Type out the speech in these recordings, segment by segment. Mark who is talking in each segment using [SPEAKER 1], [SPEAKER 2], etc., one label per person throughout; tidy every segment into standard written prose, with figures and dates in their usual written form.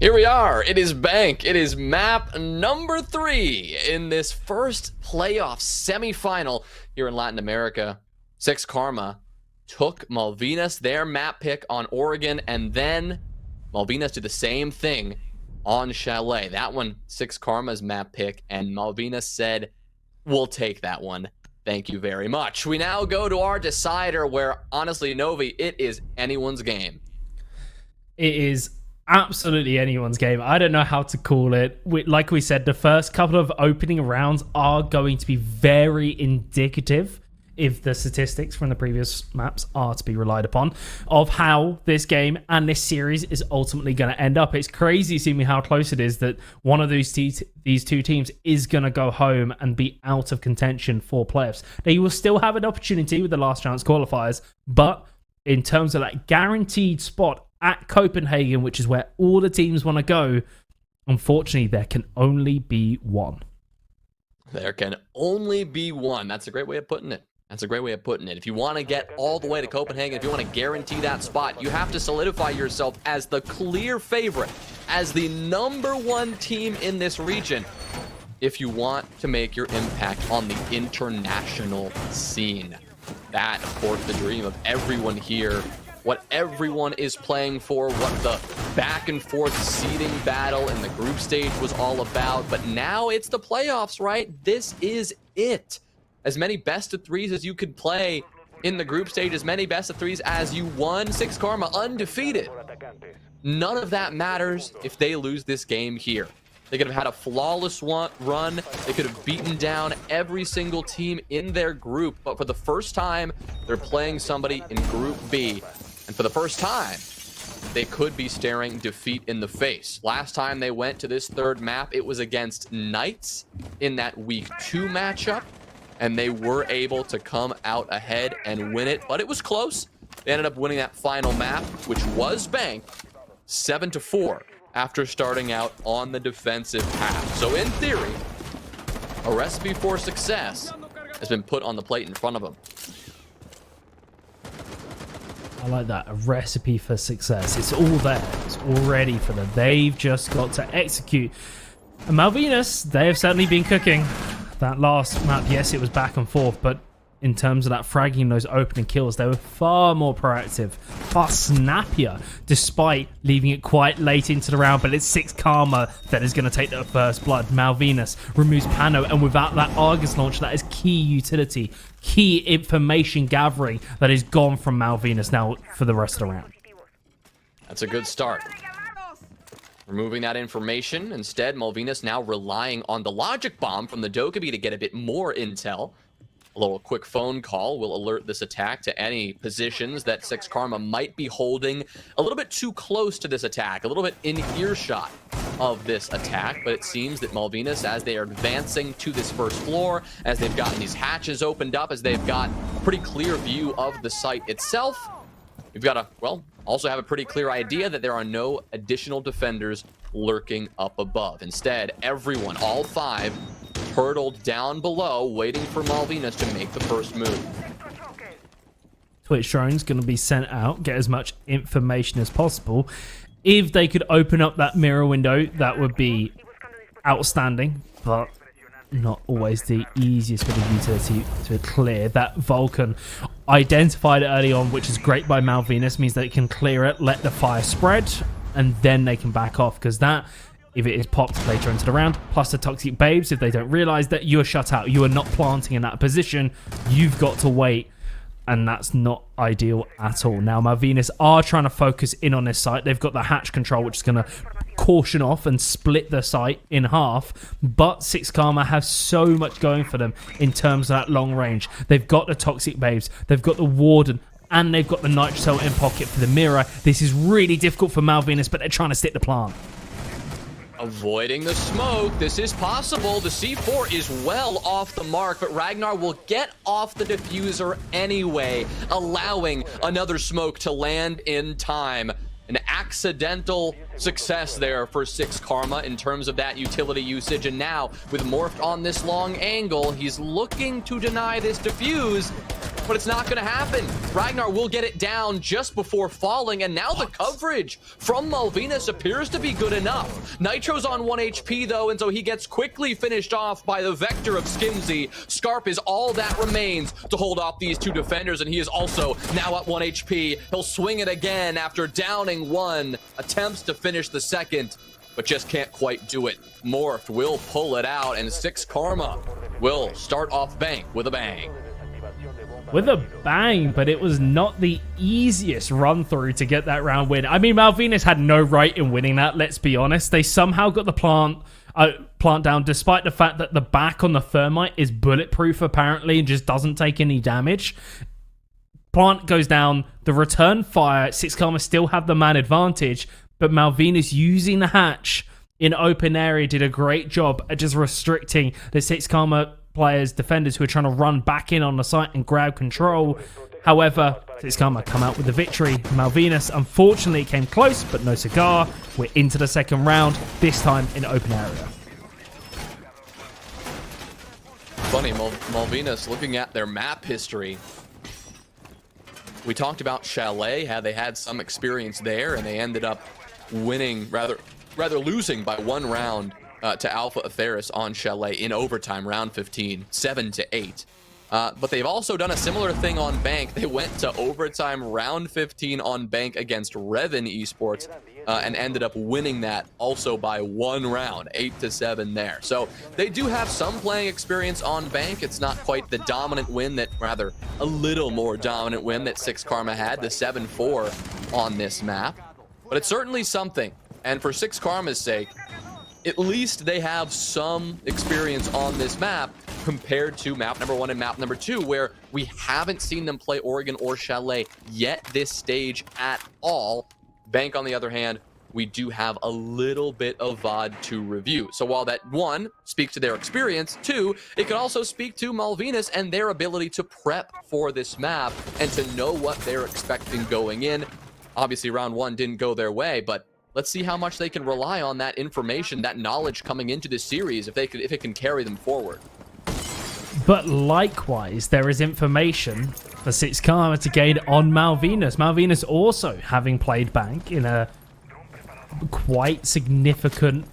[SPEAKER 1] Here we are. It is Bank. It is map number 3 in this first playoff semifinal here in Latin America. 6 Karma took Malvinas, their map pick on Oregon, and then Malvinas did the same thing on Chalet. That one, 6 Karma's map pick, and Malvinas said, we'll take that one. Thank you very much. We now go to our decider where, honestly, Novi, it is anyone's game.
[SPEAKER 2] It is absolutely anyone's game. I don't know how to call it. Like we said, the first couple of opening rounds are going to be very indicative, if the statistics from the previous maps are to be relied upon, of how this game and this series is ultimately going to end up. It's crazy seeing how close it is that one of these two teams is going to go home and be out of contention for playoffs. They will still have an opportunity with the last chance qualifiers, but in terms of that guaranteed spot at Copenhagen, which is where all the teams want to go, unfortunately, there can only be one.
[SPEAKER 1] There can only be one. That's a great way of putting it. That's a great way of putting it. If you want to get all the way to Copenhagen, if you want to guarantee that spot, you have to solidify yourself as the clear favorite, as the #1 team in this region, if you want to make your impact on the international scene. That, of course, the dream of everyone here. What everyone is playing for, what the back and forth seeding battle in the group stage was all about. But now it's the playoffs, right? This is it. As many best of 3s as you could play in the group stage, as many best of 3s as you won. 6 Karma undefeated. None of that matters if they lose this game here. They could have had a flawless run. They could have beaten down every single team in their group. But for the first time, they're playing somebody in Group B. And for the first time, they could be staring defeat in the face. Last time they went to this third map, it was against Knights in that Week 2 matchup. And they were able to come out ahead and win it. But it was close. They ended up winning that final map, which was Bank, 7-4. After starting out on the defensive half. So in theory, a recipe for success has been put on the plate in front of them.
[SPEAKER 2] I like that. A recipe for success. It's all there. It's all ready for them. They've just got to execute. And Malvinas, they have certainly been cooking. That last map, yes, it was back and forth, but in terms of that fragging, those opening kills, they were far more proactive, far snappier, despite leaving it quite late into the round. But it's 6 Karma that is going to take the first blood. Malvinas removes Pano, and without that Argus launch, that is key utility, key information gathering that is gone from Malvinas now for the rest of the round.
[SPEAKER 1] That's a good start. Removing that information. Instead, Malvinas now relying on the logic bomb from the Dokkaebi to get a bit more intel. A little quick phone call will alert this attack to any positions that 6 Karma might be holding a little bit too close to this attack, a little bit in earshot of this attack. But it seems that Malvinas, as they are advancing to this first floor, as they've gotten these hatches opened up, as they've got a pretty clear view of the site itself, we've got to, well, also have a pretty clear idea that there are no additional defenders lurking up above. Instead, everyone, all 5, hurtled down below, waiting for Malvinas to make the first move.
[SPEAKER 2] Twitch drone's going to be sent out, get as much information as possible. If they could open up that mirror window, that would be outstanding, but not always the easiest for the utility to clear. That Vulcan identified it early on, which is great by Malvinas, means that it can clear it, let the fire spread, and then they can back off, because that, if it is popped later into the round, plus the Toxic Babes, if they don't realize that you're shut out, you are not planting in that position, you've got to wait, and that's not ideal at all. Now, Malvinas are trying to focus in on this site. They've got the hatch control, which is going to caution off and split the site in half, but 6 Karma have so much going for them in terms of that long range. They've got the Toxic Babes, they've got the Warden, and they've got the Nitrocell in pocket for the mirror. This is really difficult for Malvinas, but they're trying to stick the plant.
[SPEAKER 1] Avoiding the smoke. This is possible. The C4 is well off the mark, but Ragnar will get off the diffuser anyway, allowing another smoke to land in time. An accidental success there for 6 Karma in terms of that utility usage. And now, with Morphed on this long angle, he's looking to deny this diffuse. but it's not going to happen. Ragnar will get it down just before falling, and now the coverage from Malvinas appears to be good enough. Nitro's on 1 HP though, and so he gets quickly finished off by the Vector of Skimzy. Scarp is all that remains to hold off these two defenders, and he is also now at 1 HP. He'll swing it again after downing one, attempts to finish the second, but just can't quite do it. Morph will pull it out, and 6 Karma will start off bank with a bang.
[SPEAKER 2] With a bang, but it was not the easiest run through to get that round win. I mean, Malvinas had no right in winning that, let's be honest. They somehow got the plant down, despite the fact that the back on the thermite is bulletproof apparently and just doesn't take any damage. Plant goes down, the return fire, 6 Karma still have the man advantage, but Malvinas using the hatch in open area did a great job at just restricting the 6 Karma players, defenders who are trying to run back in on the site and grab control. However, 6 Karma come out with the victory. Malvinas, unfortunately, came close, but no cigar. We're into the second round, this time in open area.
[SPEAKER 1] Funny, Malvinas, looking at their map history, we talked about Chalet, how they had some experience there, and they ended up winning, rather losing by 1 round to Alpha Atheris on Chalet in overtime, round 15, 7-8. But they've also done a similar thing on Bank. They went to overtime, round 15 on Bank against Revan Esports, and ended up winning that also by 1 round, 8-7 there. So they do have some playing experience on Bank. It's not quite the dominant win that, rather a little more dominant win that 6 Karma had, the 7-4 on this map. But it's certainly something. And for 6 Karma's sake, at least they have some experience on this map compared to map number 1 and map number 2, where we haven't seen them play Oregon or Chalet yet this stage at all. Bank, on the other hand, we do have a little bit of VOD to review. So while that, 1, speaks to their experience, 2, it could also speak to Malvinas and their ability to prep for this map and to know what they're expecting going in. Obviously, round 1 didn't go their way, but let's see how much they can rely on that information, that knowledge coming into this series, if it can carry them forward.
[SPEAKER 2] But likewise, there is information for 6 Karma to gain on Malvinas. Malvinas also having played Bank in a quite significant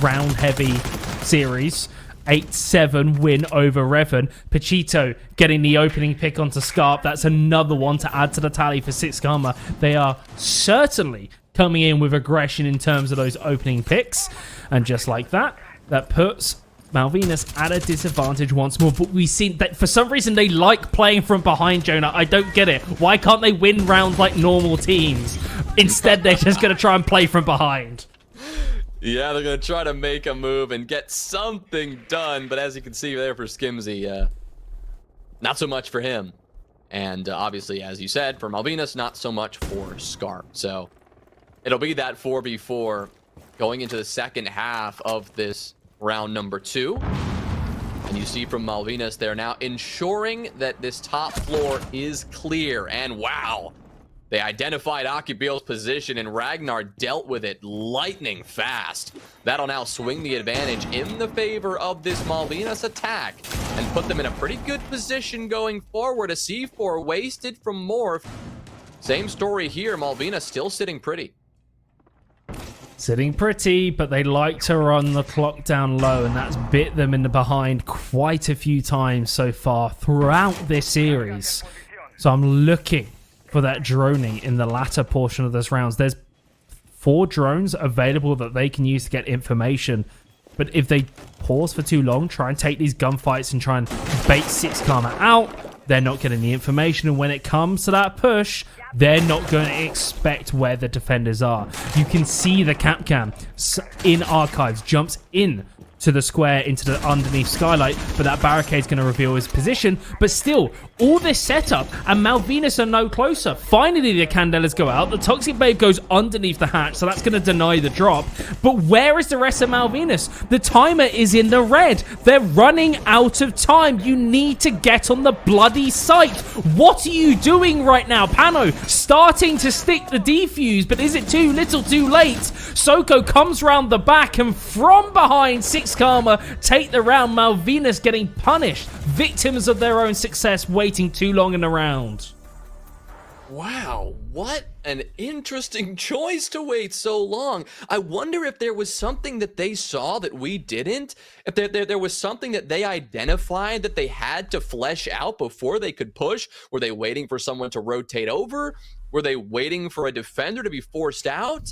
[SPEAKER 2] round-heavy series. 8-7 win over Revan. Pachito getting the opening pick onto Scarp. That's another one to add to the tally for 6 Karma. They are certainly coming in with aggression in terms of those opening picks. And just like that, that puts Malvinas at a disadvantage once more. But we've seen that for some reason they like playing from behind, Jonah. I don't get it. Why can't they win rounds like normal teams? Instead, they're just going to try and play from behind.
[SPEAKER 1] Yeah, they're going to try to make a move and get something done. But as you can see there for Skimzy, not so much for him. And obviously, as you said, for Malvinas, not so much for Scarp. So it'll be that 4v4 going into the second half of this round number 2. And you see from Malvinas, they're now ensuring that this top floor is clear. And wow, they identified Akibil's position, and Ragnar dealt with it lightning fast. That'll now swing the advantage in the favor of this Malvinas attack and put them in a pretty good position going forward. A C4 wasted from Morph. Same story here, Malvinas still sitting pretty.
[SPEAKER 2] Sitting pretty, but they like to run the clock down low, and that's bit them in the behind quite a few times so far throughout this series. So I'm looking for that droning in the latter portion of this round. There's 4 drones available that they can use to get information, but if they pause for too long, try and take these gunfights and try and bait 6 Karma out, they're not getting the information, and when it comes to that push, they're not going to expect where the defenders are. You can see the Capcam in Archives jumps in to the square into the underneath skylight, but that barricade's going to reveal his position. But still, all this setup, and Malvinas are no closer. Finally, the Candelas go out. The Toxic Babe goes underneath the hatch, so that's going to deny the drop. But where is the rest of Malvinas? The timer is in the red. They're running out of time. You need to get on the bloody site. What are you doing right now? Pano starting to stick the defuse, but is it too little too late? Soko comes round the back, and from behind, 6 6 Karma take the round. Malvinas getting punished. Victims of their own success, waiting too long in the round.
[SPEAKER 1] Wow, what an interesting choice to wait so long. I wonder if there was something that they saw that we didn't. If there was something that they identified that they had to flesh out before they could push. Were they waiting for someone to rotate over? Were they waiting for a defender to be forced out?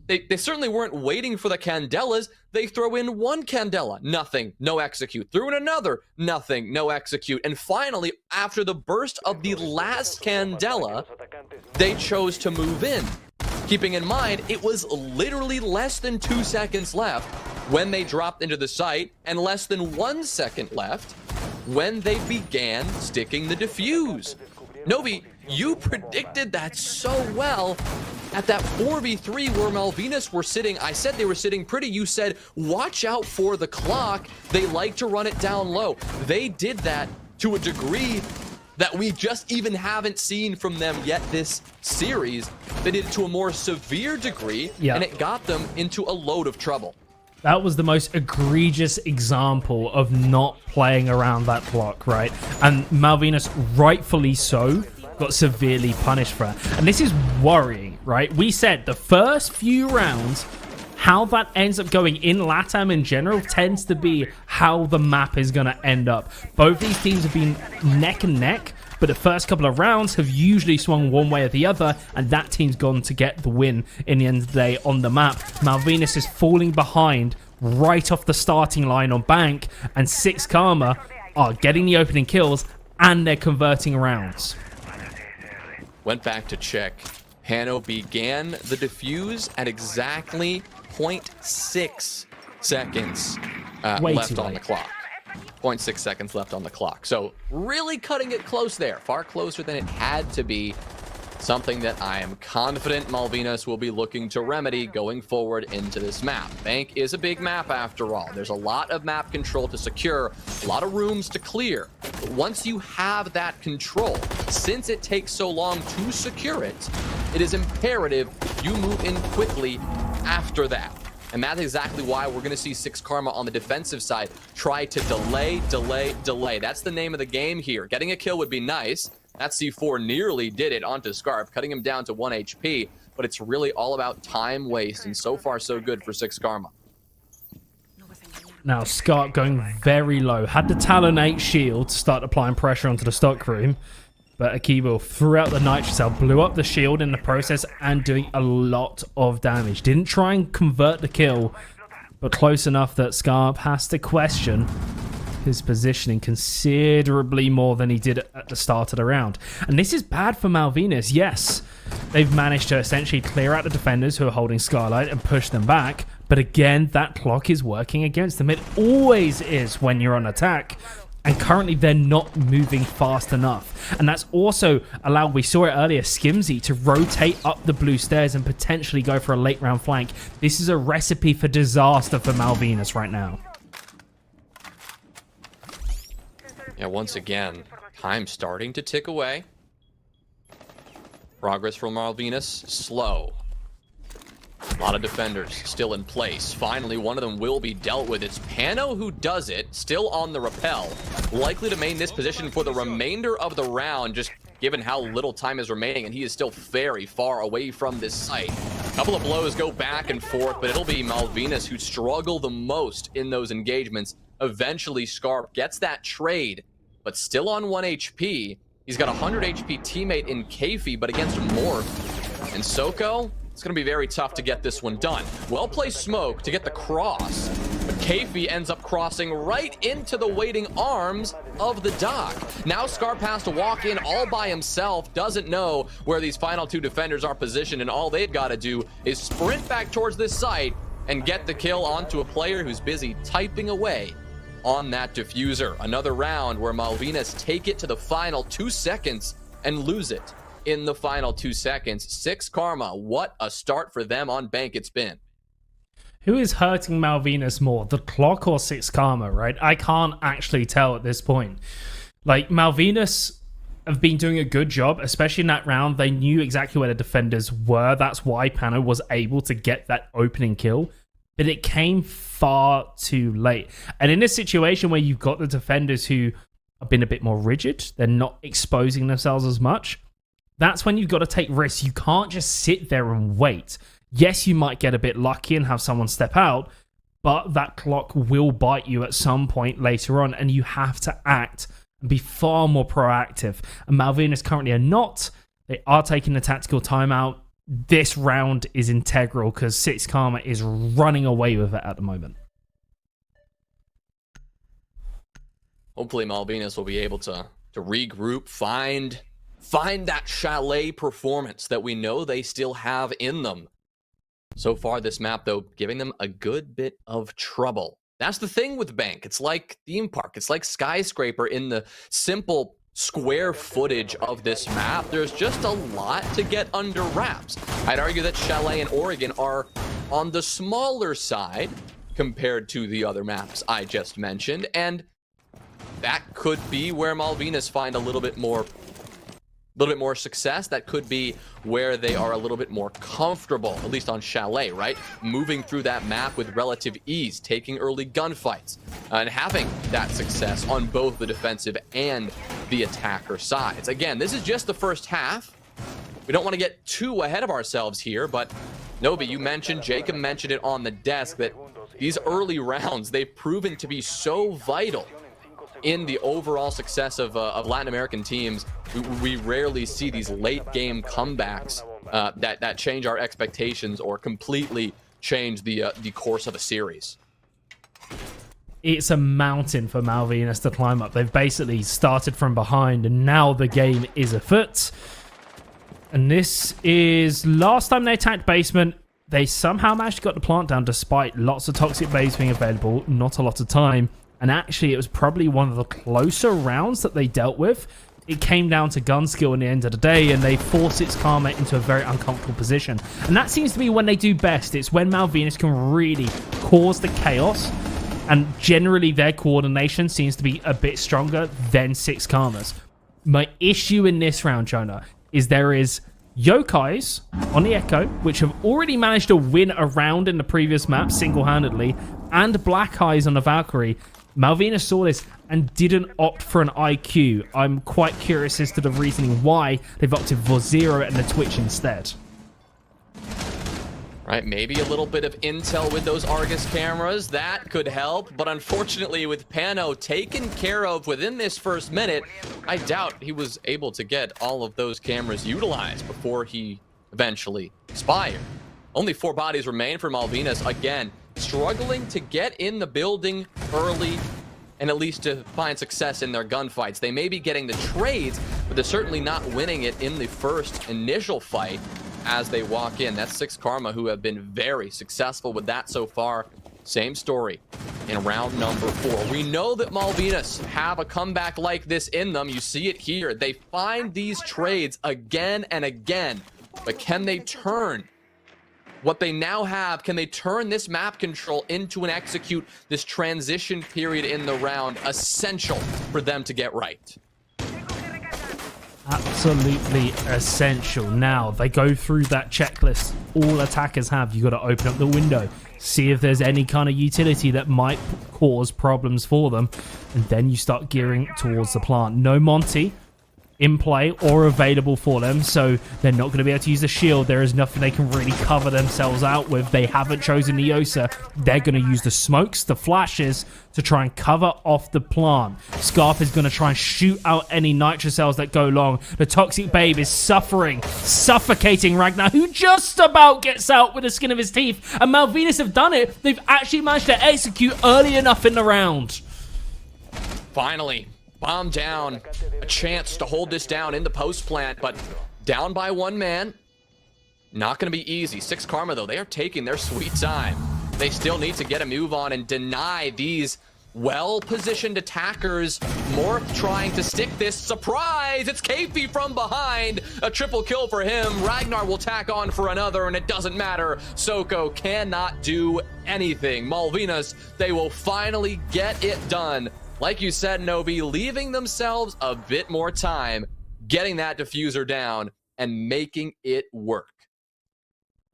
[SPEAKER 1] They certainly weren't waiting for the Candelas. They throw in one Candela, nothing, no execute. Threw in another, nothing, no execute. And finally, after the burst of the last Candela, they chose to move in. Keeping in mind, it was literally less than 2 seconds left when they dropped into the site, and less than 1 second left when they began sticking the defuse. Novi, you predicted that so well. At that 4v3 where Malvinas were sitting, I said they were sitting pretty. You said, watch out for the clock. They like to run it down low. They did that to a degree that we just even haven't seen from them yet this series. They did it to a more severe degree, and it got them into a load of trouble.
[SPEAKER 2] That was the most egregious example of not playing around that clock, right? And Malvinas, rightfully so, got severely punished for it. And this is worrying, right? We said the first few rounds, how that ends up going in LATAM in general tends to be how the map is going to end up. Both these teams have been neck and neck, but the first couple of rounds have usually swung one way or the other, and that team's gone to get the win in the end of the day on the map. Malvinas is falling behind right off the starting line on Bank, and 6 Karma are getting the opening kills, and they're converting rounds.
[SPEAKER 1] Went back to check. Hano began the defuse at exactly 0.6 seconds left on the clock. 0.6 seconds left on the clock. So really cutting it close there. Far closer than it had to be. Something that I am confident Malvinas will be looking to remedy going forward into this map. Bank is a big map after all. There's a lot of map control to secure, a lot of rooms to clear. But once you have that control, since it takes so long to secure it, it is imperative you move in quickly after that. And that's exactly why we're going to see 6 Karma on the defensive side try to delay. That's the name of the game here. Getting a kill would be nice. That C4 nearly did it onto Scarp, cutting him down to 1 HP, but it's really all about time waste, and so far so good for 6 Karma.
[SPEAKER 2] Now Scarp going very low. Had the Talonate shield to start applying pressure onto the stock room, but Akibo threw out the Nitro Cell, blew up the shield in the process, and doing a lot of damage. Didn't try and convert the kill, but close enough that Scarp has to question his positioning considerably more than he did at the start of the round. And this is bad for Malvinas. Yes, they've managed to essentially clear out the defenders who are holding Skylight and push them back, but again, that clock is working against them. It always is when you're on attack, and currently they're not moving fast enough. And that's also allowed, we saw it earlier, Skimzy to rotate up the blue stairs and potentially go for a late round flank. This is a recipe for disaster for Malvinas right now.
[SPEAKER 1] Yeah, once again, time starting to tick away. Progress from Malvinas, slow. A lot of defenders still in place. Finally, one of them will be dealt with. It's Pano who does it, still on the rappel. Likely to maintain this position for the remainder of the round, just given how little time is remaining, and he is still very far away from this site. A couple of blows go back and forth, but it'll be Malvinas who struggle the most in those engagements. Eventually, Scarp gets that trade, but still on 1 HP. He's got a 100 HP teammate in Kafi, but against Morph and Soko, it's going to be very tough to get this one done. Well-placed smoke to get the cross, but Kafi ends up crossing right into the waiting arms of the dock. Now Scarp has to walk in all by himself, doesn't know where these final 2 defenders are positioned, and all they've got to do is sprint back towards this site and get the kill onto a player who's busy typing away on that diffuser. Another round where Malvinas take it to the final 2 seconds and lose it in the final 2 seconds. 6 Karma, what a start for them on Bank it's been.
[SPEAKER 2] Who is hurting Malvinas more, the clock or 6 Karma, right? I can't actually tell at this point. Like, Malvinas have been doing a good job, especially in that round. They knew exactly where the defenders were. That's why Pano was able to get that opening kill. but it came far too late. And in a situation where you've got the defenders who have been a bit more rigid, they're not exposing themselves as much, that's when you've got to take risks. You can't just sit there and wait. Yes, you might get a bit lucky and have someone step out, but that clock will bite you at some point later on, and you have to act and be far more proactive. And Malvinas currently are not. They are taking the tactical timeout. This round is integral because Six Karma is running away with it at the moment.
[SPEAKER 1] Hopefully Malvinas will be able to regroup, find that Chalet performance that we know they still have in them. So far, this map, though, giving them a good bit of trouble. That's the thing with Bank. It's like Theme Park. It's like Skyscraper in the simple square footage of this map. There's just a lot to get under wraps. I'd argue that Chalet and Oregon are on the smaller side compared to the other maps I just mentioned, and that could be where Malvinas find a little bit more success. That could be where they are a little bit more comfortable, at least on Chalet, right? Moving through that map with relative ease, taking early gunfights, and having that success on both the defensive and the attacker sides. Again, this is just the first half. We don't want to get too ahead of ourselves here, but Novi, you mentioned, Jacob mentioned it on the desk, that these early rounds, they've proven to be so vital in the overall success of Latin American teams. We rarely see these late game comebacks that change our expectations or completely change the course of a series.
[SPEAKER 2] It's a mountain for Malvinas to climb up. They've basically started from behind and now the game is afoot. And this is last time they attacked basement. They somehow managed to get the plant down despite lots of toxic babes being available, not a lot of time. And actually, it was probably one of the closer rounds that they dealt with. It came down to gun skill in the end of the day, and they forced its Karma into a very uncomfortable position. And that seems to be when they do best. It's when Malvinas can really cause the chaos, and generally their coordination seems to be a bit stronger than Six Karma's. My issue in this round, Jonah, is there is Yokais on the Echo, which have already managed to win a round in the previous map single-handedly, and Black Eyes on the Valkyrie. Malvinas saw this and didn't opt for an IQ. I'm quite curious as to the reasoning why they've opted for Zero and the Twitch instead.
[SPEAKER 1] Right, maybe a little bit of intel with those Argus cameras. That could help, but unfortunately with Pano taken care of within this first minute, I doubt he was able to get all of those cameras utilized before he eventually expired. Only 4 bodies remain for Malvinas. Again, struggling to get in the building early and at least to find success in their gunfights. They may be getting the trades, but they're certainly not winning it in the first initial fight as they walk in. That's Six Karma, who have been very successful with that so far. Same story in round number 4. We know that Malvinas have a comeback like this in them. You see it here. They find these trades again and again, but can they turn what they now have? Can they turn this map control into and execute this transition period in the round, essential for them to get right?
[SPEAKER 2] Absolutely essential. Now, they go through that checklist all attackers have. You got to open up the window, see if there's any kind of utility that might cause problems for them, and then you start gearing towards the plant. No Monty in play or available for them, so they're not going to be able to use the shield. There is nothing they can really cover themselves out with. They haven't chosen the Yosa. They're going to use the smokes, the flashes, to try and cover off the plant. Scarf is going to try and shoot out any nitro cells that go long. The Toxic Babe is suffocating Ragnar, who just about gets out with the skin of his teeth. And Malvinas have done it. They've actually managed to execute early enough in the round.
[SPEAKER 1] Finally, bomb down, a chance to hold this down in the post plant, but down by 1 man. Not going to be easy. Six Karma, though, they are taking their sweet time. They still need to get a move on and deny these well-positioned attackers. Morph trying to stick this. Surprise! It's Keifi from behind. A triple kill for him. Ragnar will tack on for another, and it doesn't matter. Soko cannot do anything. Malvinas, they will finally get it done. Like you said, Novi, leaving themselves a bit more time, getting that diffuser down, and making it work.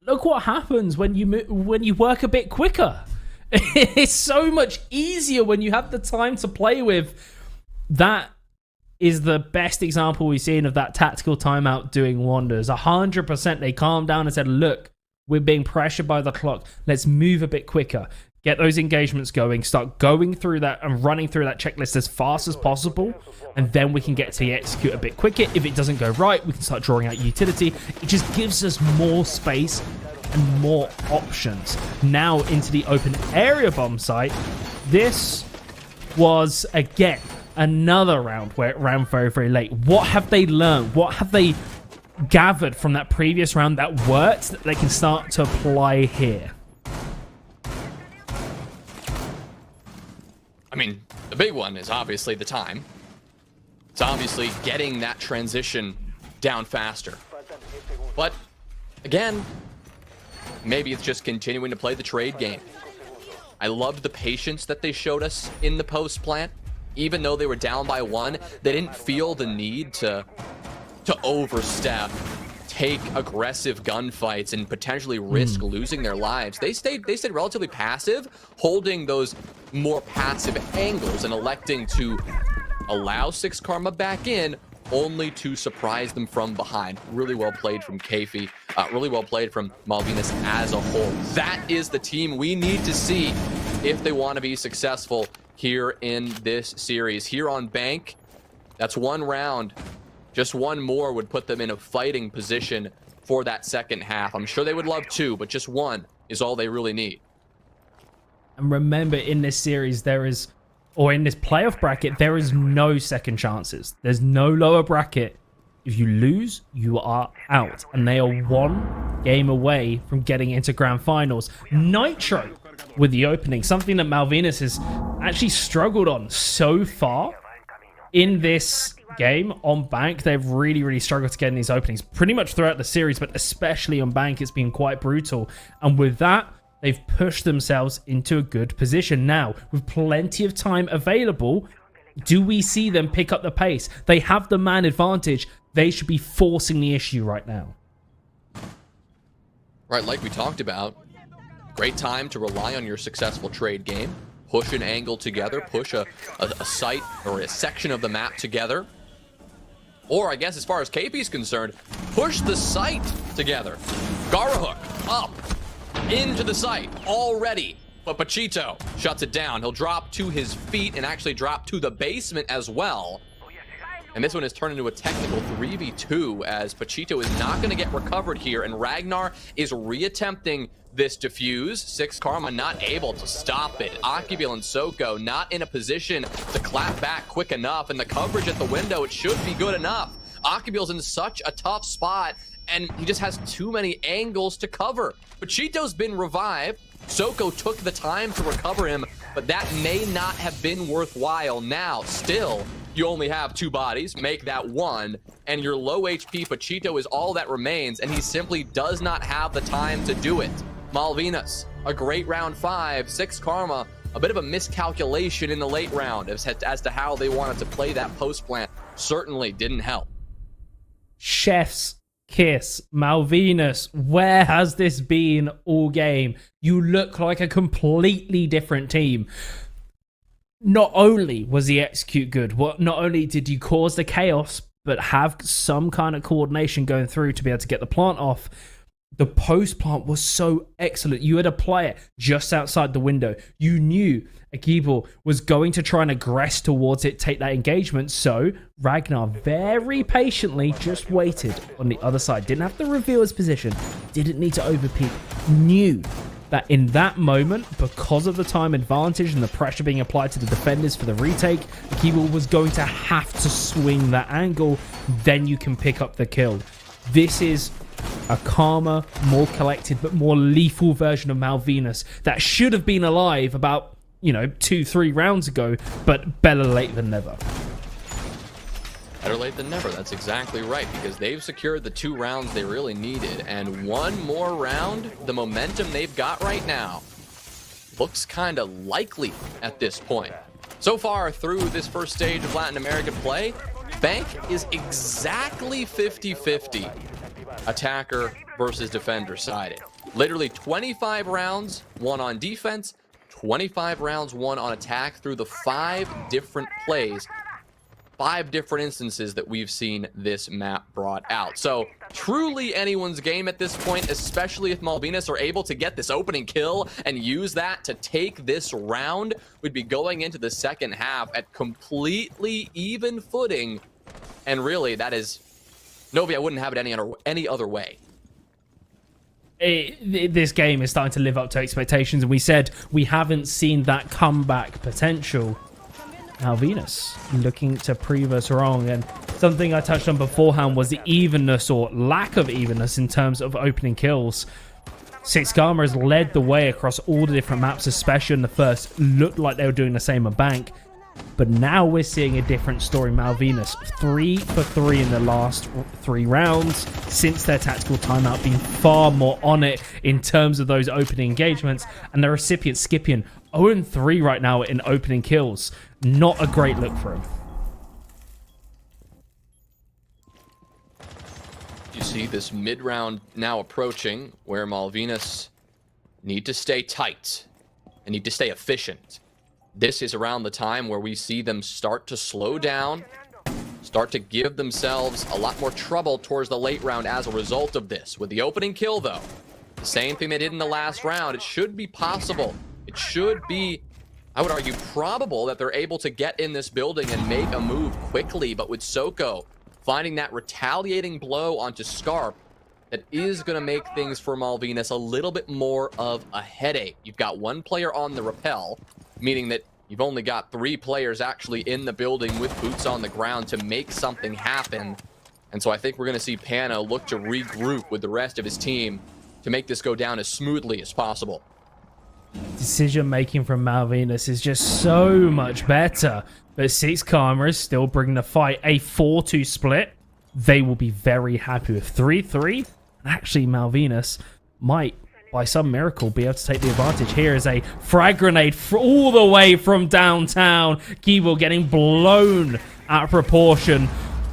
[SPEAKER 2] look what happens when you work a bit quicker. It's so much easier when you have the time to play with. That is the best example we've seen of that tactical timeout doing wonders. 100%, they calmed down and said, look, we're being pressured by the clock. Let's move a bit quicker. Get those engagements going. Start going through that and running through that checklist as fast as possible. And then we can get to execute a bit quicker. If it doesn't go right, we can start drawing out utility. It just gives us more space and more options. Now into the open area bomb site. This was, again, another round where it ran very, very late. What have they learned? What have they gathered from that previous round that worked that they can start to apply here?
[SPEAKER 1] I mean, the big one is obviously the time. It's obviously getting that transition down faster. But again, maybe it's just continuing to play the trade game. I loved the patience that they showed us in the post plant. Even though they were down by 1, they didn't feel the need to overstep, take aggressive gunfights, and potentially risk losing their lives. They stayed relatively passive, holding those more passive angles and electing to allow 6 Karma back in, only to surprise them from behind. Really well played from Keifi. Really well played from Malvinas as a whole. That is the team we need to see if they want to be successful here in this series. Here on Bank, that's 1 round. Just 1 more would put them in a fighting position for that second half. I'm sure they would love 2, but just 1 is all they really need.
[SPEAKER 2] And remember, in this series, in this playoff bracket, there is no second chances. There's no lower bracket. If you lose, you are out. And they are 1 game away from getting into grand finals. Nitro with the opening, something that Malvinas has actually struggled on so far in this game on Bank. They've really, really struggled to get in these openings pretty much throughout the series, but especially on Bank, it's been quite brutal. And with that, they've pushed themselves into a good position. Now, with plenty of time available, do we see them pick up the pace? They have the man advantage. They should be forcing the issue right now.
[SPEAKER 1] Right, like we talked about, great time to rely on your successful trade game. Push an angle together, push a site or a section of the map together. Or I guess as far as KP is concerned, push the site together. Garahook up into the site already. But Pachito shuts it down. He'll drop to his feet and actually drop to the basement as well. And this one has turned into a technical 3v2 as Pachito is not going to get recovered here. And Ragnar is reattempting this defuse. 6 Karma not able to stop it. Akibil and Soko not in a position to clap back quick enough. And the coverage at the window, it should be good enough. Akibil's in such a tough spot and he just has too many angles to cover. Pachito's been revived. Soko took the time to recover him, but that may not have been worthwhile. Now, still, you only have 2 bodies, make that 1, and your low HP Pachito is all that remains, and he simply does not have the time to do it. Malvinas, a great round 5, 6 Karma, a bit of a miscalculation in the late round as to how they wanted to play that post plant. Certainly didn't help.
[SPEAKER 2] Chef's kiss. Malvinas, where has this been all game? You look like a completely different team. Not only was the execute good, not only did you cause the chaos, but have some kind of coordination going through to be able to get the plant off. The post plant was so excellent. You had a player just outside the window. You knew Akibor was going to try and aggress towards it, take that engagement. So Ragnar very patiently just waited on the other side. Didn't have to reveal his position. Didn't need to overpeak. Knew that in that moment, because of the time advantage and the pressure being applied to the defenders for the retake, Akibor was going to have to swing that angle. Then you can pick up the kill. This is a calmer, more collected, but more lethal version of Malvinas that should have been alive about, 2-3 rounds ago, but better late than never.
[SPEAKER 1] Better late than never, that's exactly right, because they've secured the 2 rounds they really needed, and 1 more round, the momentum they've got right now looks kind of likely at this point. So far through this first stage of Latin American play, Bank is exactly 50-50 attacker versus defender sided. Literally 25 rounds won on defense, 25 rounds won on attack through the 5 different plays. 5 different instances that we've seen this map brought out. So truly anyone's game at this point, especially if Malvinas are able to get this opening kill and use that to take this round. We'd be going into the second half at completely even footing. And really, that is... Novi, I wouldn't have it any other way.
[SPEAKER 2] This game is starting to live up to expectations, and we said we haven't seen that comeback potential. Malvinas looking to prove us wrong, and something I touched on beforehand was the evenness or lack of evenness in terms of opening kills. Six Karma has led the way across all the different maps, especially in the first. Looked like they were doing the same on Bank, but now we're seeing a different story. Malvinas 3 for 3 in the last 3 rounds since their tactical timeout, being far more on it in terms of those opening engagements, and the recipient Skipian 0-3 right now in opening kills. Not a great look for him.
[SPEAKER 1] You see this mid-round now approaching, where Malvinas need to stay tight and need to stay efficient. This is around the time where we see them start to slow down, start to give themselves a lot more trouble towards the late round as a result of this. With the opening kill, though, the same thing they did in the last round, it should be possible. It should be, I would argue, probable that they're able to get in this building and make a move quickly. But with Soko finding that retaliating blow onto Scarp, that is going to make things for Malvinas a little bit more of a headache. You've got 1 player on the rappel, meaning that you've only got 3 players actually in the building with boots on the ground to make something happen. And so I think we're going to see Pano look to regroup with the rest of his team to make this go down as smoothly as possible.
[SPEAKER 2] Decision making from Malvinas is just so much better, but Six Karma is still bringing the fight. A 4-2 split, they will be very happy with. 3-3, and actually Malvinas might, by some miracle, be able to take the advantage. Here is a frag grenade all the way from downtown. Keeble getting blown out of proportion,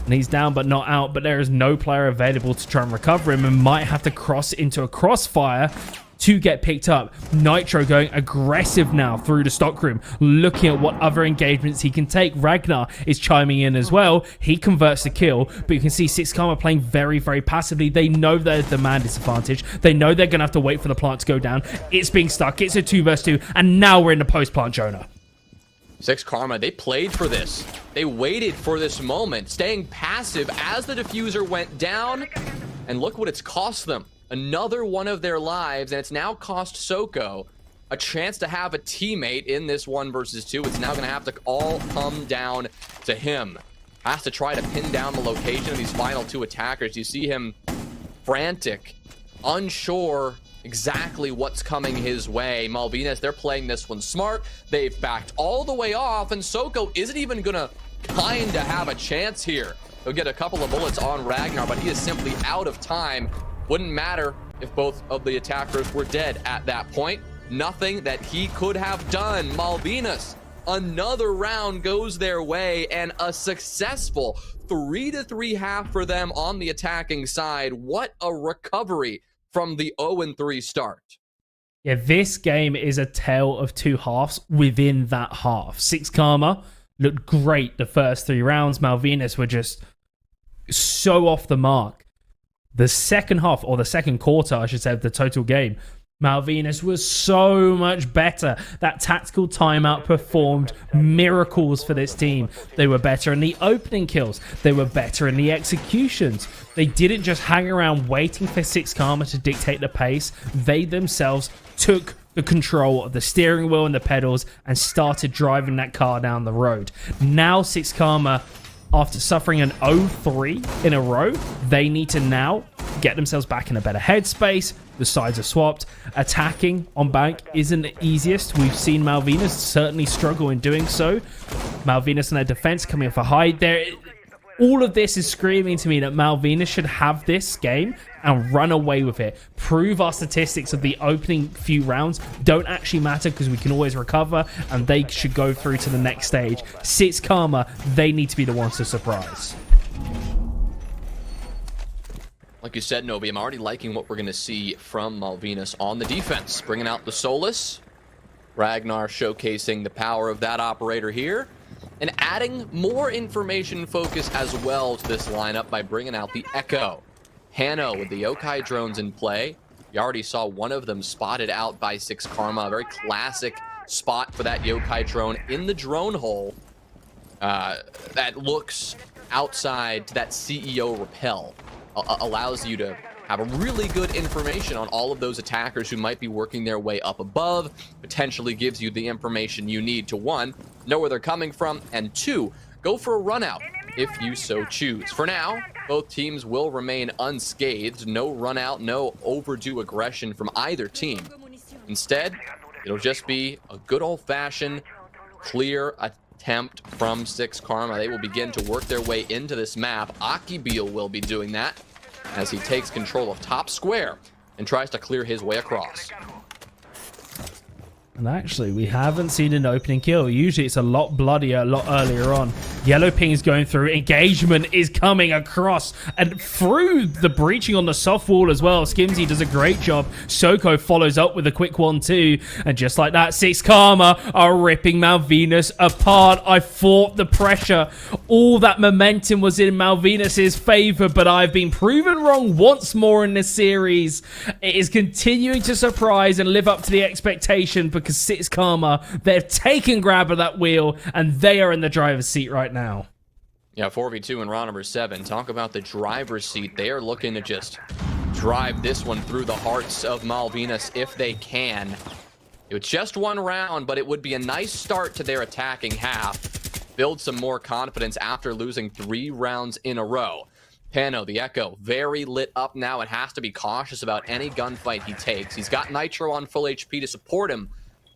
[SPEAKER 2] and he's down but not out, but there is no player available to try and recover him, and might have to cross into a crossfire to get picked up. Nitro going aggressive now through the stockroom, looking at what other engagements he can take. Ragnar is chiming in as well. He converts the kill, but you can see Six Karma playing very, very passively. They know there's the man disadvantage. They know they're going to have to wait for the plant to go down. It's being stuck. It's a 2 versus 2, and now we're in the post-plant Jonah.
[SPEAKER 1] Six Karma, they played for this. They waited for this moment, staying passive as the diffuser went down, and look what it's cost them. Another one of their lives, and it's now cost Soko a chance to have a teammate in this 1 versus 2. It's now going to have to all come down to him. Has to try to pin down the location of these final 2 attackers. You see him frantic, unsure exactly what's coming his way. Malvinas, they're playing this one smart. They've backed all the way off, and Soko isn't even going to kind of have a chance here. He'll get a couple of bullets on Ragnar, but he is simply out of time. Wouldn't matter if both of the attackers were dead at that point. Nothing that he could have done. Malvinas, another round goes their way, and a successful 3-3 half for them on the attacking side. What a recovery from the 0-3 start.
[SPEAKER 2] Yeah, this game is a tale of 2 halves within that half. Six Karma looked great the first 3 rounds. Malvinas were just so off the mark. The second half, or the second quarter, I should say, of the total game, Malvinas was so much better. That tactical timeout performed miracles for this team. They were better in the opening kills. They were better in the executions. They didn't just hang around waiting for Six Karma to dictate the pace. They themselves took the control of the steering wheel and the pedals and started driving that car down the road. Now Six Karma, after suffering an 0-3 in a row, they need to now get themselves back in a better headspace. The sides are swapped. Attacking on Bank isn't the easiest. We've seen Malvinas certainly struggle in doing so. Malvinas and their defense coming in for high. All of this is screaming to me that Malvinas should have this game and run away with it. Prove our statistics of the opening few rounds don't actually matter because we can always recover, and they should go through to the next stage. Six Karma, they need to be the ones to surprise.
[SPEAKER 1] Like you said, Novi, I'm already liking what we're going to see from Malvinas on the defense. Bringing out the Solus. Ragnar showcasing the power of that operator here. And adding more information focus as well to this lineup by bringing out the Echo. Hano with the Yokai drones in play. You already saw one of them spotted out by 6 Karma. A very classic spot for that Yokai drone in the drone hole. That looks outside to that CEO rappel. Allows you to have a really good information on all of those attackers who might be working their way up above. Potentially gives you the information you need to, 1, know where they're coming from, and 2, go for a run out if you so choose. For now, both teams will remain unscathed. No run out, no overdue aggression from either team. Instead, it'll just be a good old-fashioned clear attempt from 6 Karma. They will begin to work their way into this map. Akibil will be doing that as he takes control of top square and tries to clear his way across.
[SPEAKER 2] And actually, we haven't seen an opening kill. Usually it's a lot bloodier, a lot earlier on. Yellow ping is going through. Engagement is coming across and through the breaching on the soft wall as well. Skimzy does a great job. Soko follows up with a quick 1-2. And just like that, 6 Karma are ripping Malvinas apart. I fought the pressure. All that momentum was in Malvinas' favor, but I've been proven wrong once more in this series. It is continuing to surprise and live up to the expectation because 6 Karma, they've taken grab of that wheel and they are in the driver's seat right now.
[SPEAKER 1] Yeah, 4v2 in round number 7. Talk about the driver's seat. They are looking to just drive this one through the hearts of Malvinas if they can. It's just one round, but it would be a nice start to their attacking half. Build some more confidence after losing 3 rounds in a row. Pano, the Echo, very lit up now and has to be cautious about any gunfight he takes. He's got Nitro on full HP to support him,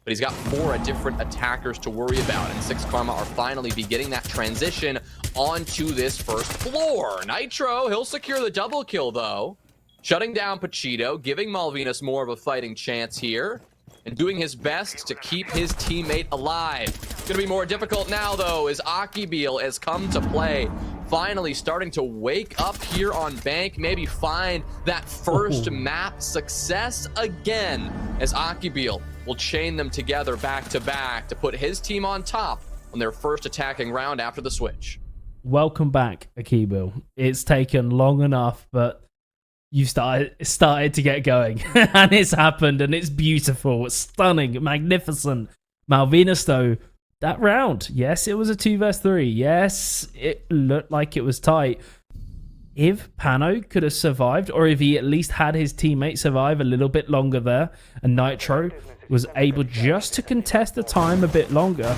[SPEAKER 1] but he's got 4 different attackers to worry about, and 6 Karma are finally beginning that transition onto this first floor. Nitro, he'll secure the double kill, though. Shutting down Pachito, giving Malvinas more of a fighting chance here, and doing his best to keep his teammate alive. It's going to be more difficult now, though, as Akibil has come to play. Finally starting to wake up here on Bank, maybe find that first map success again, as Akibil will chain them together back to back to put his team on top on their first attacking round after the switch.
[SPEAKER 2] Welcome back, Akibil. It's taken long enough, but you started to get going. And it's happened, and it's beautiful. It's stunning, magnificent. Malvinas, though, that round, yes, it was a 2 vs 3. Yes, it looked like it was tight. If Pano could have survived, or if he at least had his teammate survive a little bit longer there, and Nitro was able just to contest the time a bit longer,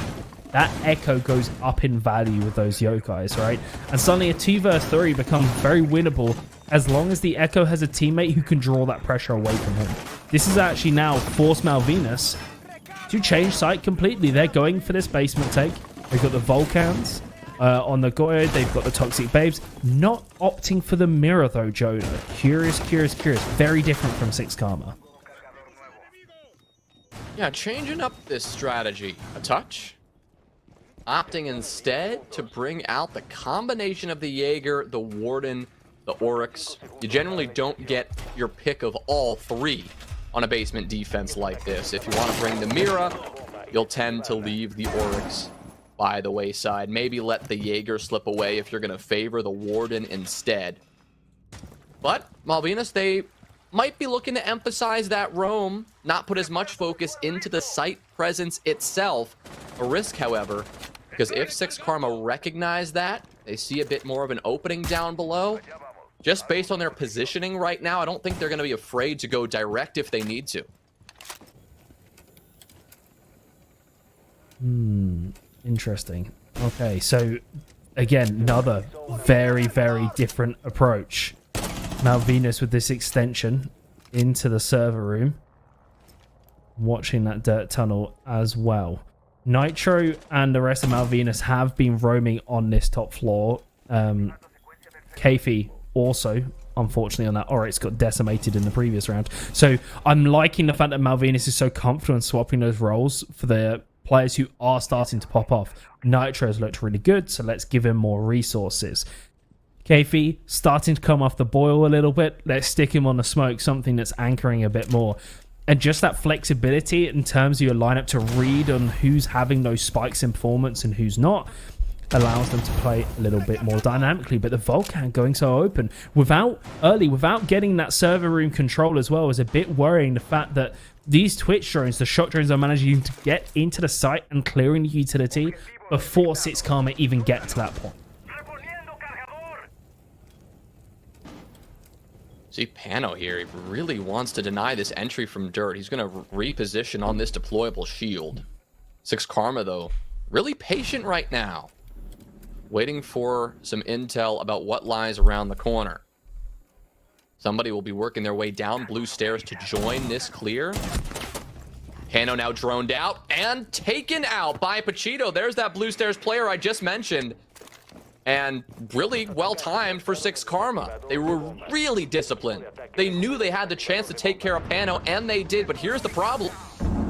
[SPEAKER 2] that Echo goes up in value with those Yokais, right? And suddenly a 2 vs 3 becomes very winnable as long as the Echo has a teammate who can draw that pressure away from him. This is actually now forced Malvinas to change site completely. They're going for this basement take. They've got the Vulcans on the Goyo. They've got the Toxic Babes. Not opting for the mirror, though, Jonah. Curious. Very different from 6 Karma.
[SPEAKER 1] Yeah, changing up this strategy a touch. Opting instead to bring out the combination of the Jaeger, the Warden, the Oryx. You generally don't get your pick of all 3 on a basement defense like this. If you want to bring the Mira, you'll tend to leave the Oryx by the wayside. Maybe let the Jaeger slip away if you're going to favor the Warden instead. But Malvinas, they might be looking to emphasize that roam, not put as much focus into the site presence itself. A risk, however, because if 6 Karma recognize that, they see a bit more of an opening down below. Just based on their positioning right now, I don't think they're going to be afraid to go direct if they need to.
[SPEAKER 2] Interesting. Okay, so again, another very, very different approach. Malvinas with this extension into the server room. Watching that dirt tunnel as well. Nitro and the rest of Malvinas have been roaming on this top floor. Kafi also, unfortunately, on that Oryx got decimated in the previous round. So I'm liking the fact that Malvinas is so comfortable in swapping those roles for the players who are starting to pop off. Nitro has looked really good, so let's give him more resources. KFE starting to come off the boil a little bit. Let's stick him on the smoke, something that's anchoring a bit more. And just that flexibility in terms of your lineup to read on who's having those spikes in performance and who's not allows them to play a little bit more dynamically. But the Volcan going so open without getting that server room control as well is a bit worrying. The fact that these Twitch drones, the shot drones, are managing to get into the site and clearing the utility before 6 Karma even get to that point.
[SPEAKER 1] See, Pano here, he really wants to deny this entry from Dirt. He's going to reposition on this deployable shield. 6 Karma, though, really patient right now, waiting for some intel about what lies around the corner. Somebody will be working their way down blue stairs to join this clear. Pano now droned out and taken out by Pachito. There's that blue stairs player I just mentioned. And really well timed for 6 Karma. They were really disciplined. They knew they had the chance to take care of Pano, and they did. But here's the problem.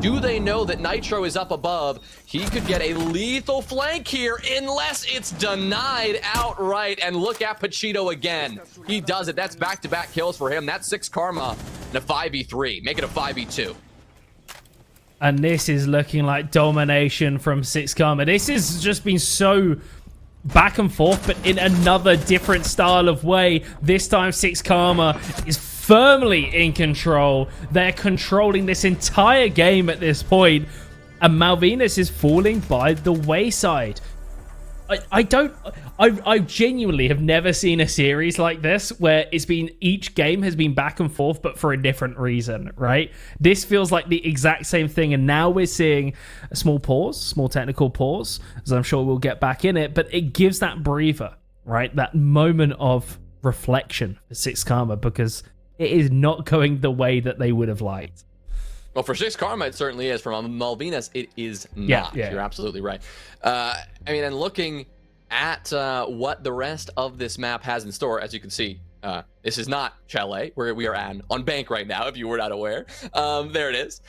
[SPEAKER 1] Do they know that Nitro is up above? He could get a lethal flank here unless it's denied outright. And look at Pachito again. He does it. That's back-to-back kills for him. That's 6 Karma and a 5v3. Make it a 5v2.
[SPEAKER 2] And this is looking like domination from 6 Karma. This has just been so back and forth, but in another different style of way. This time 6 Karma is firmly in control. They're controlling this entire game at this point, and Malvinas is falling by the wayside. I genuinely have never seen a series like this where it's been, each game has been back and forth, but for a different reason, right? This feels like the exact same thing, and now we're seeing a small pause, small technical pause, as I'm sure we'll get back in it, but it gives that breather, right? That moment of reflection for 6 Karma, because it is not going the way that they would have liked.
[SPEAKER 1] Well, for 6 Karma, it certainly is. For Malvinas, it is not.
[SPEAKER 2] Yeah.
[SPEAKER 1] You're absolutely right. I mean, and looking at what the rest of this map has in store, as you can see, this is not Chalet, where we are on Bank right now, if you were not aware. There it is.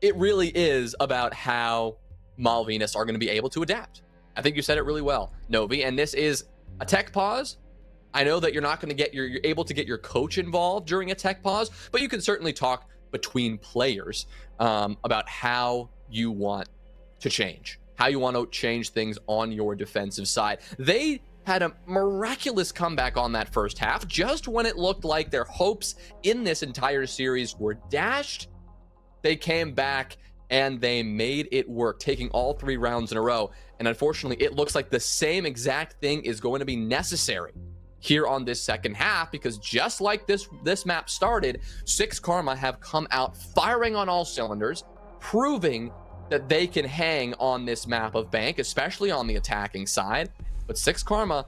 [SPEAKER 1] It really is about how Malvinas are going to be able to adapt. I think you said it really well, Novi, and this is a tech pause. I know that you're not going to get you're able to get your coach involved during a tech pause, but you can certainly talk between players about how you want to change, how you want to change things on your defensive side. They had a miraculous comeback on that first half, just when it looked like their hopes in this entire series were dashed. They came back and they made it work, taking all 3 rounds in a row. And unfortunately, it looks like the same exact thing is going to be necessary here on this second half, because just like this map started, 6 Karma have come out firing on all cylinders, proving that they can hang on this map of Bank, especially on the attacking side. But 6 Karma,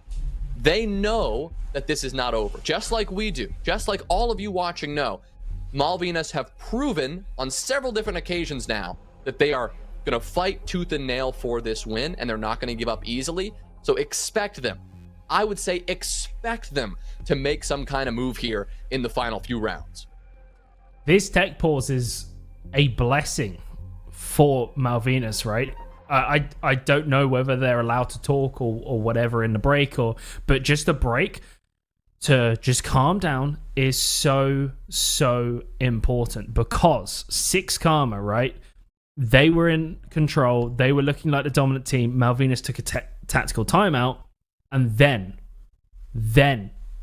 [SPEAKER 1] they know that this is not over, just like we do, just like all of you watching know. Malvinas have proven on several different occasions now that they are going to fight tooth and nail for this win, and they're not going to give up easily. So expect them. I would say expect them to make some kind of move here in the final few rounds.
[SPEAKER 2] This tech pause is a blessing for Malvinas, right? I don't know whether they're allowed to talk or whatever in the break, but just a break to just calm down is so important, because 6 Karma, right? They were in control. They were looking like the dominant team. Malvinas took a tactical timeout. And then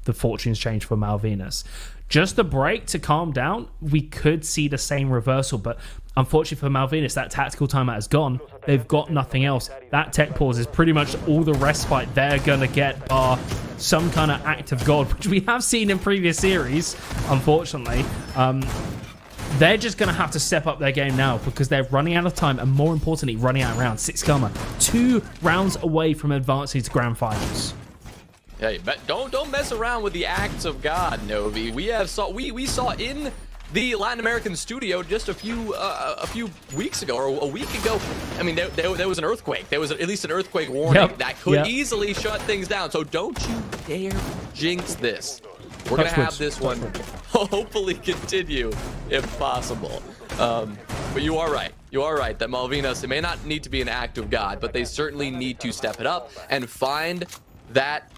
[SPEAKER 2] the fortunes changed for Malvinas. Just a break to calm down, we could see the same reversal. But unfortunately for Malvinas, that tactical timeout is gone. They've got nothing else. That tech pause is pretty much all the respite they're going to get, bar some kind of act of God, which we have seen in previous series, unfortunately. They're just going to have to step up their game now, because they're running out of time, and more importantly, running out of rounds. 6 Karma, 2 rounds away from advancing to grand finals.
[SPEAKER 1] Hey, but don't mess around with the acts of God, Novi. We saw in the Latin American studio just a few weeks ago, or a week ago. I mean, there was an earthquake. There was at least an earthquake warning that could easily shut things down. So don't you dare jinx this. We're going to have this one hopefully continue if possible. But you are right. You are right that Malvinas, it may not need to be an act of God, but they certainly need to step it up and find that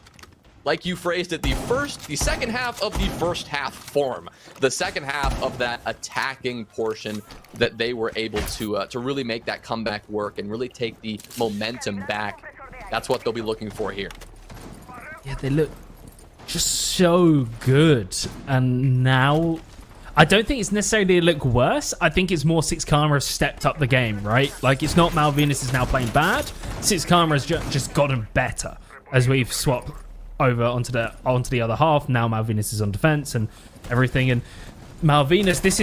[SPEAKER 1] like you phrased it, the second half of the first half form, the second half of that attacking portion that they were able to really make that comeback work and really take the momentum back. That's what they'll be looking for here.
[SPEAKER 2] Yeah, they look just so good, and now I don't think it's necessarily they look worse. I think it's more Six Karma has stepped up the game, right? Like, it's not Malvinas is now playing bad. Six Karma has just gotten better as we've swapped over onto the other half. Now Malvinas is on defense and everything, and Malvinas, this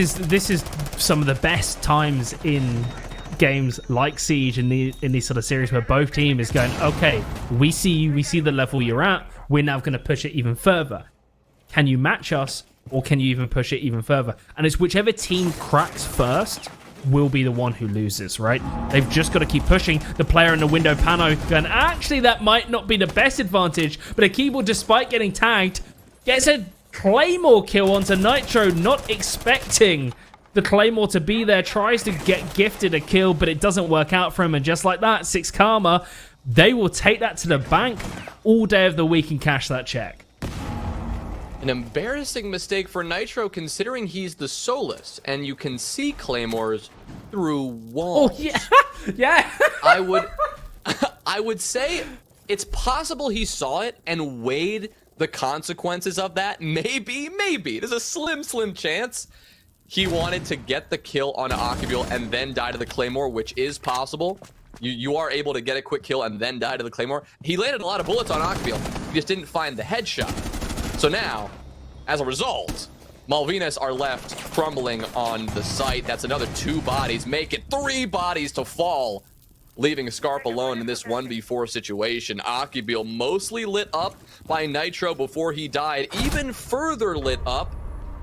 [SPEAKER 2] is some of the best times in games like Siege in these sort of series where both team is going, okay, we see you, we see the level you're at, we're now going to push it even further. Can you match us, or can you even push it even further? And it's whichever team cracks first will be the one who loses, right? They've just got to keep pushing. The player in the window, Pano, going, actually, that might not be the best advantage, but Akibo, despite getting tagged, gets a Claymore kill onto Nitro, not expecting the Claymore to be there, tries to get gifted a kill, but it doesn't work out for him, and just like that, Six Karma, they will take that to the bank all day of the week and cash that check.
[SPEAKER 1] An embarrassing mistake for Nitro, considering he's the Solus, and you can see Claymores through walls.
[SPEAKER 2] Oh, yeah. Yeah.
[SPEAKER 1] I would say it's possible he saw it and weighed the consequences of that. Maybe. There's a slim chance he wanted to get the kill on Akibil and then die to the Claymore, which is possible. You are able to get a quick kill and then die to the Claymore. He landed a lot of bullets on Akibil. He just didn't find the headshot. So now, as a result, Malvinas are left crumbling on the site. That's another 2 bodies. Make it 3 bodies to fall, leaving Scarp alone in this 1v4 situation. Akibil mostly lit up by Nitro before he died, even further lit up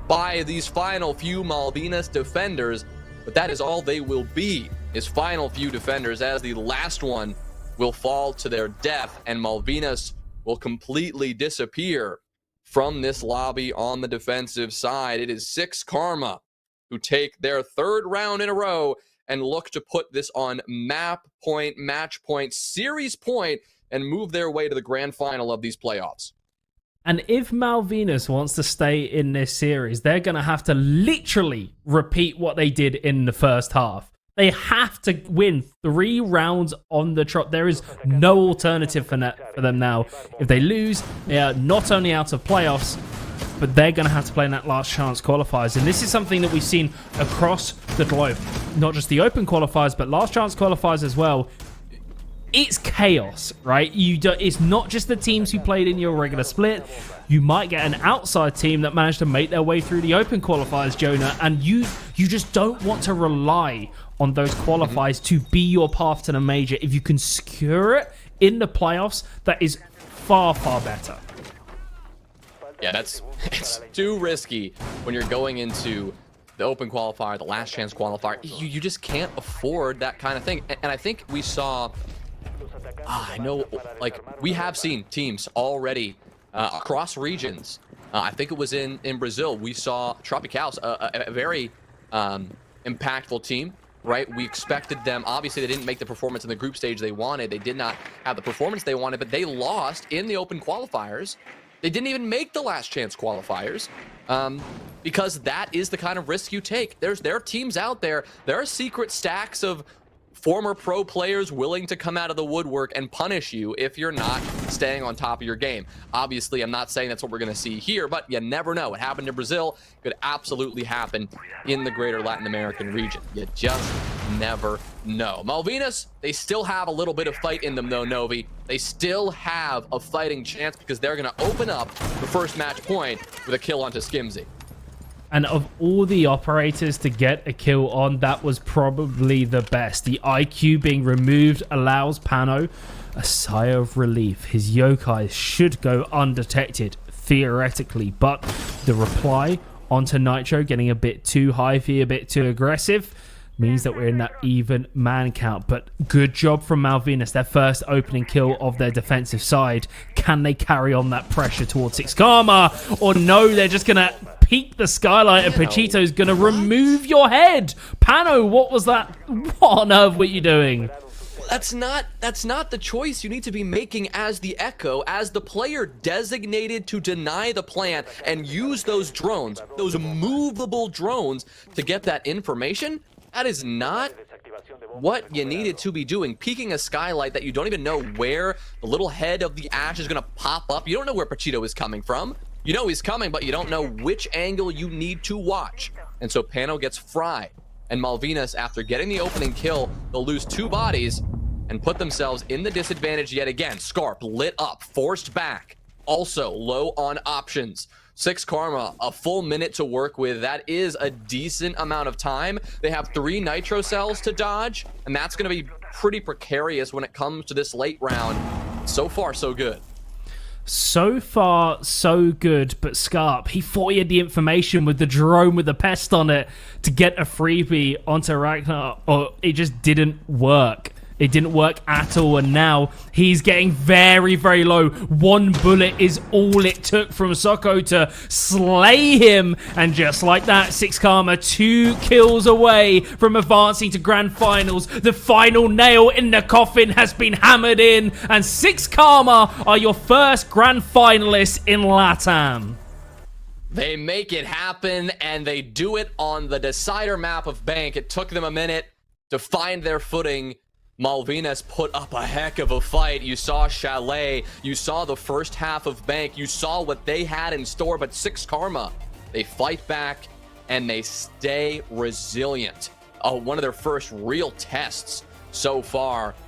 [SPEAKER 1] by these final few Malvinas defenders, but that is all they will be, his final few defenders, as the last one will fall to their death, and Malvinas will completely disappear from this lobby on the defensive side. It is Six Karma who take their 3rd round in a row and look to put this on map point, match point, series point, and move their way to the grand final of these playoffs.
[SPEAKER 2] And if Malvinas wants to stay in this series, they're going to have to literally repeat what they did in the first half. They have to win 3 rounds on the trot. There is no alternative for them now. If they lose, they are not only out of playoffs, but they're going to have to play in that last chance qualifiers. And this is something that we've seen across the globe. Not just the open qualifiers, but last chance qualifiers as well. It's chaos, right? It's not just the teams who played in your regular split. You might get an outside team that managed to make their way through the open qualifiers, Jonah, and you just don't want to rely on those qualifiers to be your path to the major. If you can secure it in the playoffs, that is far, far better.
[SPEAKER 1] Yeah, it's too risky when you're going into the open qualifier, the last chance qualifier. You just can't afford that kind of thing. And I think we saw, I know, like, we have seen teams already across regions. I think it was in Brazil. We saw Tropicals, a very impactful team, right? We expected them. Obviously, they didn't make the performance in the group stage they wanted. They did not have the performance they wanted, but they lost in the open qualifiers. They didn't even make the last chance qualifiers because that is the kind of risk you take. There are teams out there. There are secret stacks of former pro players willing to come out of the woodwork and punish you if you're not staying on top of your game. Obviously, I'm not saying that's what we're going to see here, but you never know. It happened in Brazil. Could absolutely happen in the greater Latin American region. You just never know. Malvinas, they still have a little bit of fight in them, though, Novi. They still have a fighting chance because they're going to open up the first match point with a kill onto Skimzy.
[SPEAKER 2] And of all the operators to get a kill on, that was probably the best. The IQ being removed allows Pano a sigh of relief. His yokai should go undetected, theoretically, but the reply onto Nitro getting a bit too high, a bit too aggressive, means that we're in that even man count. But good job from Malvinas, their first opening kill of their defensive side. Can they carry on that pressure towards Six Karma? Or no, they're just going to peek the skylight and Pachito's going to remove your head. Pano, what was that? What on earth were you doing?
[SPEAKER 1] That's not the choice you need to be making as the Echo, as the player designated to deny the plant and use those drones, those movable drones, to get that information. That is not what you needed to be doing. Peeking a skylight that you don't even know where the little head of the Ash is going to pop up. You don't know where Pachito is coming from. You know he's coming, but you don't know which angle you need to watch. And so Pano gets fried. And Malvinas, after getting the opening kill, they'll lose 2 bodies and put themselves in the disadvantage yet again. Scarp lit up, forced back. Also low on options. 6 Karma, a full minute to work with. That is a decent amount of time. They have 3 nitro cells to dodge, and that's going to be pretty precarious when it comes to this late round. So far, so good.
[SPEAKER 2] So far, so good, but Scarp, he thought he had the information with the drone with the pest on it to get a freebie onto Ragnar, or it just didn't work. It didn't work at all, and now he's getting very, very low. 1 bullet is all it took from Soko to slay him, and just like that, 6 Karma 2 kills away from advancing to Grand Finals. The final nail in the coffin has been hammered in, and 6 Karma are your first Grand Finalists in LATAM.
[SPEAKER 1] They make it happen, and they do it on the decider map of Bank. It took them a minute to find their footing. Malvinas put up a heck of a fight. You saw Chalet, you saw the first half of Bank, you saw what they had in store, but 6 Karma, they fight back and they stay resilient. One of their first real tests so far